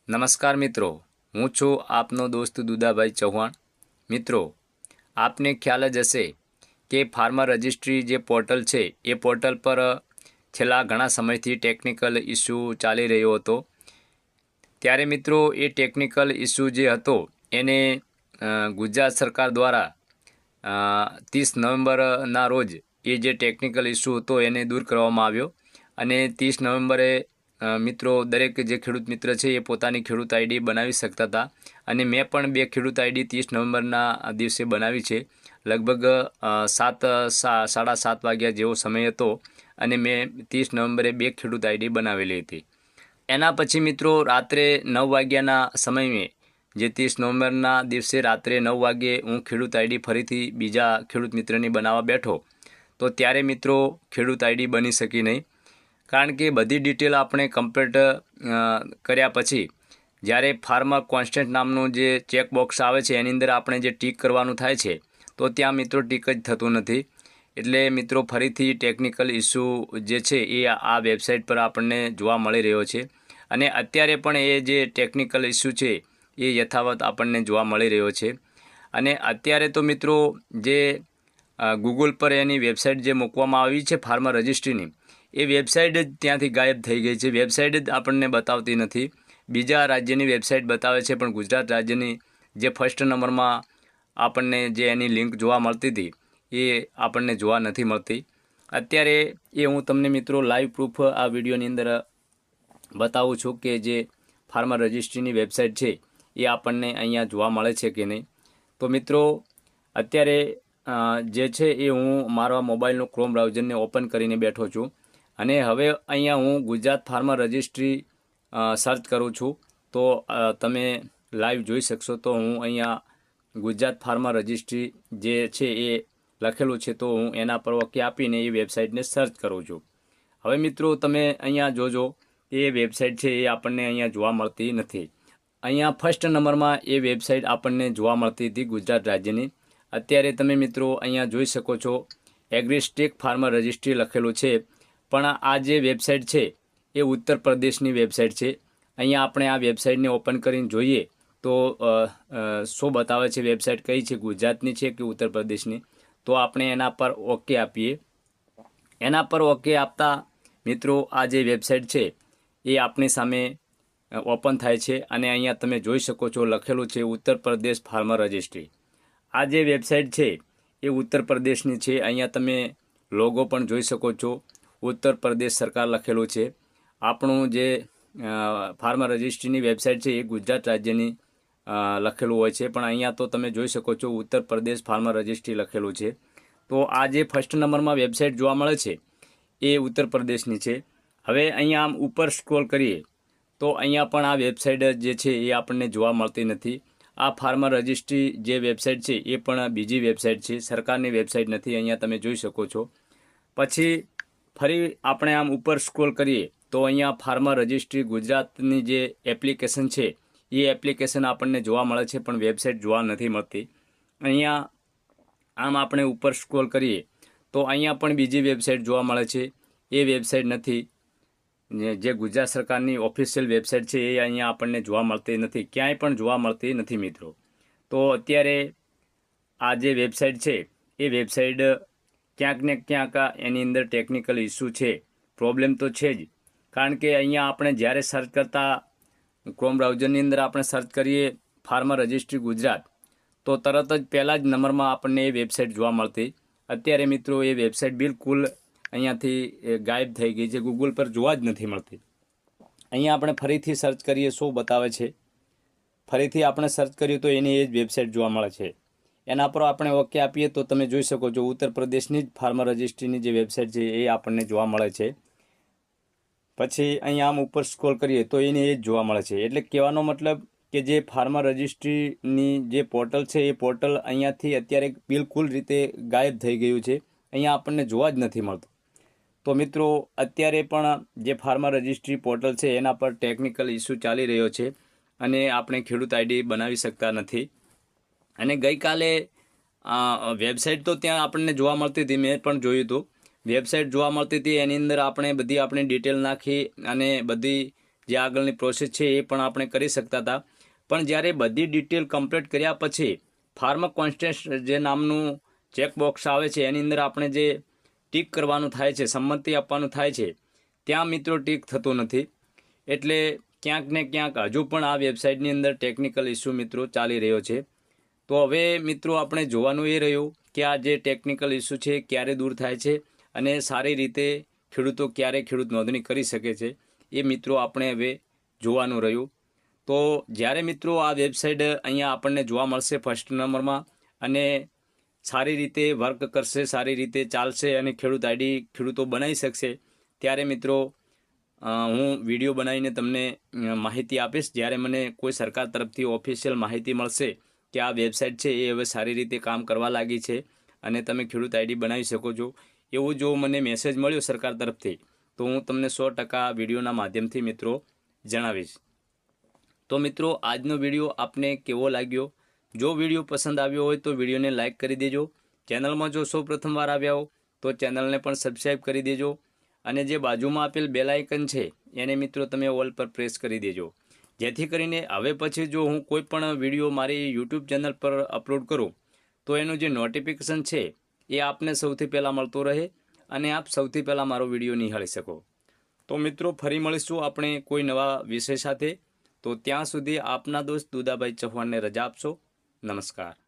નમસ્કાર મિત્રો, હું છું આપનો દોસ્ત દુદાભાઈ ચૌહાણ। મિત્રો, આપને ખ્યાલ જ હશે કે ફાર્મર રજિસ્ટ્રી જે પોર્ટલ છે એ પોર્ટલ પર છેલ્લા ઘણા સમયથી ટેકનિકલ ઇસ્યુ ચાલી રહ્યો હતો। ત્યારે મિત્રો એ ટેકનિકલ ઇસ્યુ જે હતો એને ગુજરાત સરકાર દ્વારા 30 નવેમ્બરના રોજ એ જે ટેકનિકલ ઇસ્યુ હતો એને દૂર કરવામાં આવ્યો અને 30 નવેમ્બરે મિત્રો દરેક જે ખેડૂત મિત્ર છે એ પોતાની ખેડૂત આઈડી બનાવી શકતા હતા અને મેં પણ બે ખેડૂત આઈડી 30 નવેમ્બરના દિવસે બનાવી છે। લગભગ 7:30 વાગ્યા જેવો સમય હતો અને મેં 30 નવેમ્બરે બે ખેડૂત આઈડી બનાવેલી હતી। એના પછી મિત્રો રાત્રે 9 વાગ્યાના સમયે જે 30 નવેમ્બરના દિવસે રાત્રે 9 વાગ્યે હું ખેડૂત આઈડી ફરીથી બીજા ખેડૂત મિત્રની બનાવવા બેઠો તો ત્યારે મિત્રો ખેડૂત આઈડી બની શકી નહીં, કારણ કે બધી ડિટેલ આપણે કમ્પ્લીટ કર્યા પછી જ્યારે ફાર્મર કોન્સ્ટન્ટ નામનું જે ચેકબોક્સ આવે છે એની અંદર આપણે જે ટીક કરવાનું થાય છે તો ત્યાં મિત્રો ટીક જ થતું નથી। એટલે મિત્રો ફરીથી ટેકનિકલ ઇસ્યુ જે છે એ આ વેબસાઇટ પર આપણને જોવા મળી રહ્યો છે અને અત્યારે પણ એ જે ટેકનિકલ ઇસ્યુ છે એ યથાવત આપણને જોવા મળી રહ્યો છે। અને અત્યારે તો મિત્રો જે ગૂગલ પર એની વેબસાઇટ જે મૂકવામાં આવી છે ફાર્મર રજિસ્ટ્રીની, એ વેબસાઇટ જ ત્યાંથી ગાયબ થઈ ગઈ છે। વેબસાઇટ જ આપણને બતાવતી નથી, બીજા રાજ્યની વેબસાઇટ બતાવે છે પણ ગુજરાત રાજ્યની જે ફર્સ્ટ નંબરમાં આપણને જે એની લિંક જોવા મળતી હતી એ આપણને જોવા નથી મળતી। અત્યારે એ હું તમને મિત્રો લાઈવ પ્રૂફ આ વિડીયોની અંદર બતાવું છું કે જે ફાર્મર રજિસ્ટ્રીની વેબસાઇટ છે એ આપણને અહીંયા જોવા મળે છે કે નહીં। તો મિત્રો અત્યારે જે છે એ હું મારા મોબાઈલનું ક્રોમ બ્રાઉઝરને ઓપન કરીને બેઠો છું અને હવે અહીંયા હું ગુજરાત ફાર્મર રજિસ્ટ્રી સર્ચ કરું છું તો તમે લાઈવ જોઈ શકશો। તો હું અહીંયા ગુજરાત ફાર્મર રજિસ્ટ્રી જે છે એ લખેલું છે તો હું એના પર ઓકે આપીને એ વેબસાઇટને સર્ચ કરું છું। હવે મિત્રો તમે અહીંયા જોજો એ વેબસાઇટ છે એ આપણને અહીંયા જોવા મળતી નથી। અહીંયા ફર્સ્ટ નંબરમાં એ વેબસાઇટ આપણને જોવા મળતી હતી ગુજરાત રાજ્યની। અત્યારે તમે મિત્રો અહીંયા જોઈ શકો છો એગ્રીસ્ટેક ફાર્મર રજિસ્ટ્રી લખેલું છે, પણ આ જે વેબસાઇટ છે એ ઉત્તર પ્રદેશની વેબસાઇટ છે। અહીંયા આપણે આ વેબસાઇટને ઓપન કરીને જોઈએ તો શું બતાવે છે વેબસાઇટ કઈ છે, ગુજરાતની છે કે ઉત્તર પ્રદેશની। તો આપણે એના પર ઓકે આપીએ। એના પર ઓકે આપતા મિત્રો આ જે વેબસાઇટ છે એ આપણી સામે ઓપન થાય છે અને અહીંયા તમે જોઈ શકો છો લખેલું છે ઉત્તર પ્રદેશ ફાર્મર રજિસ્ટ્રી। આ જે વેબસાઇટ છે એ ઉત્તર પ્રદેશની છે। અહીંયા તમે લોગો પણ જોઈ શકો છો, ઉત્તર પ્રદેશ સરકાર લખેલું છે। આપણું જે ફાર્મર રજિસ્ટ્રીની વેબસાઇટ છે એ ગુજરાત રાજ્યની લખેલું હોય છે, પણ અહીંયા તો તમે જોઈ શકો છો ઉત્તર પ્રદેશ ફાર્મર રજિસ્ટ્રી લખેલું છે। તો આ જે ફર્સ્ટ નંબરમાં વેબસાઇટ જોવા મળે છે એ ઉત્તર પ્રદેશની છે। હવે અહીંયા આમ ઉપર સ્ક્રોલ કરીએ તો અહીંયા પણ આ વેબસાઇટ જે છે એ આપણને જોવા મળતી નથી। આ ફાર્મર રજિસ્ટ્રી જે વેબસાઇટ છે એ પણ બીજી વેબસાઇટ છે, સરકારની વેબસાઇટ નથી, અહીંયા તમે જોઈ શકો છો। પછી ફરી આપણે આમ ઉપર સ્ક્રોલ કરીએ તો અહીંયા ફાર્મર રજિસ્ટ્રી ગુજરાતની જે એપ્લિકેશન છે એ એપ્લિકેશન આપણને જોવા મળે છે પણ વેબસાઇટ જોવા નથી મળતી। અહીંયા આમ આપણે ઉપર સ્ક્રોલ કરીએ તો અહીંયા પણ બીજી વેબસાઇટ જોવા મળે છે, એ વેબસાઇટ નથી। જે ગુજરાત સરકારની ઓફિશિયલ વેબસાઇટ છે એ અહીંયા આપણને જોવા મળતી નથી, ક્યાંય પણ જોવા મળતી નથી મિત્રો। તો અત્યારે આ જે વેબસાઇટ છે એ વેબસાઇટ ક્યાંક ને ક્યાંક એની અંદર ટેકનિકલ ઇસ્યુ છે, પ્રોબ્લેમ તો છે જ, કારણ કે અહીંયા આપણે જ્યારે સર્ચ કરતા ક્રોમ બ્રાઉઝરની અંદર આપણે સર્ચ કરીએ ફાર્મર રજિસ્ટ્રી ગુજરાત તો તરત જ પહેલાં જ નંબરમાં આપણને એ વેબસાઇટ જોવા મળતી। અત્યારે મિત્રો એ વેબસાઇટ બિલકુલ અહીંયાથી ગાયબ થઈ ગઈ છે, ગૂગલ પર જોવા જ નથી મળતી। અહીંયા આપણે ફરીથી સર્ચ કરીએ શું બતાવે છે, ફરીથી આપણે સર્ચ કરીએ તો એની એ જ વેબસાઇટ જોવા મળે છે। એના પર આપણે ઓકે આપીએ તો તમે જોઈ શકો છો ઉત્તર પ્રદેશની જ ફાર્મર રજિસ્ટ્રીની જે વેબસાઇટ છે એ આપણને જોવા મળે છે। પછી અહીંયા આમ ઉપર સ્ક્રોલ કરીએ તો એને એ જ જોવા મળે છે। એટલે કહેવાનો મતલબ કે જે ફાર્મર રજિસ્ટ્રીની જે પોર્ટલ છે એ પોર્ટલ અહીંયાથી અત્યારે બિલકુલ રીતે ગાયબ થઈ ગયું છે, અહીંયા આપણને જોવા જ નથી મળતું। તો મિત્રો અત્યારે પણ જે ફાર્મર રજિસ્ટ્રી પોર્ટલ છે એના પર ટેકનિકલ ઇસ્યુ ચાલી રહ્યો છે અને આપણે ખેડૂત આઈડી બનાવી શકતા નથી। અને ગઈકાલે વેબસાઇટ તો ત્યાં આપણને જોવા મળતી હતી, મેં પણ જોયું હતું વેબસાઇટ જોવા મળતી હતી, એની અંદર આપણે બધી આપણી ડિટેલ નાખી અને બધી જે આગળની પ્રોસેસ છે એ પણ આપણે કરી શકતા હતા. પણ જ્યારે બધી ડિટેલ કમ્પ્લીટ કર્યા પછી ફાર્મ કોન્સ્ટન્ટ જે નામનું ચેકબોક્સ આવે છે એની અંદર આપણે જે ટીક કરવાનું થાય છે, સંમતિ આપવાનું થાય છે, ત્યાં મિત્રો ટીક થતું નથી. એટલે ક્યાંક ને ક્યાંક હજુ પણ આ વેબસાઇટની અંદર ટેકનિકલ ઇસ્યુ મિત્રો ચાલી રહ્યો છે. તો હવે મિત્રો આપણે જોવાનું એ રહ્યું કે આ જે ટેકનિકલ ઇસ્યુ છે ક્યારે દૂર થાય છે અને સારી રીતે ખેડૂતો ક્યારે ખેડૂત નોંધણી કરી શકે છે એ મિત્રો આપણે હવે જોવાનું રહ્યું. તો જ્યારે મિત્રો આ વેબસાઇટ અહીંયા આપણને જોવા મળશે ફર્સ્ટ નંબરમાં અને સારી રીતે વર્ક કરશે, સારી રીતે ચાલશે અને ખેડૂત આઈડી ખેડૂતો બનાવી શકશે, ત્યારે મિત્રો હું વિડીયો બનાવીને તમને માહિતી આપીશ. જ્યારે મને કોઈ સરકાર તરફથી ઓફિશિયલ માહિતી મળશે કે આ વેબસાઇટ છે એ હવે સારી રીતે કામ કરવા લાગી છે અને તમે ખેડૂત આઈડી બનાવી શકો છો, એવું જો મને મેસેજ મળ્યો સરકાર તરફથી તો હું તમને 100% વિડીયોના માધ્યમથી મિત્રો જણાવીશ. તો મિત્રો આજનો વિડીયો આપને કેવો લાગ્યો? જો વિડીયો પસંદ આવ્યો હોય તો વિડીયોને લાઇક કરી દેજો. ચેનલમાં જો સૌ પ્રથમવાર આવ્યા હો તો ચેનલને પણ સબસ્ક્રાઈબ કરી દેજો અને જે બાજુમાં આપેલ બેલ આઇકન છે એને મિત્રો તમે ઓલ પર પ્રેસ કરી દેજો, જેથી કરીને હવે પછી જો હું કોઈ પણ વિડીયો મારી યુટ્યુબ ચેનલ પર અપલોડ કરું તો એનું જે નોટિફિકેશન છે એ આપને સૌથી પહેલાં મળતો રહે અને આપ સૌથી પહેલાં મારો વિડીયો નિહાળી શકો. તો મિત્રો ફરી મળીશું આપણે કોઈ નવા વિષય સાથે. તો ત્યાં સુધી આપના દોસ્ત દુદાભાઈ ચૌહાણને રજા આપશો. નમસ્કાર.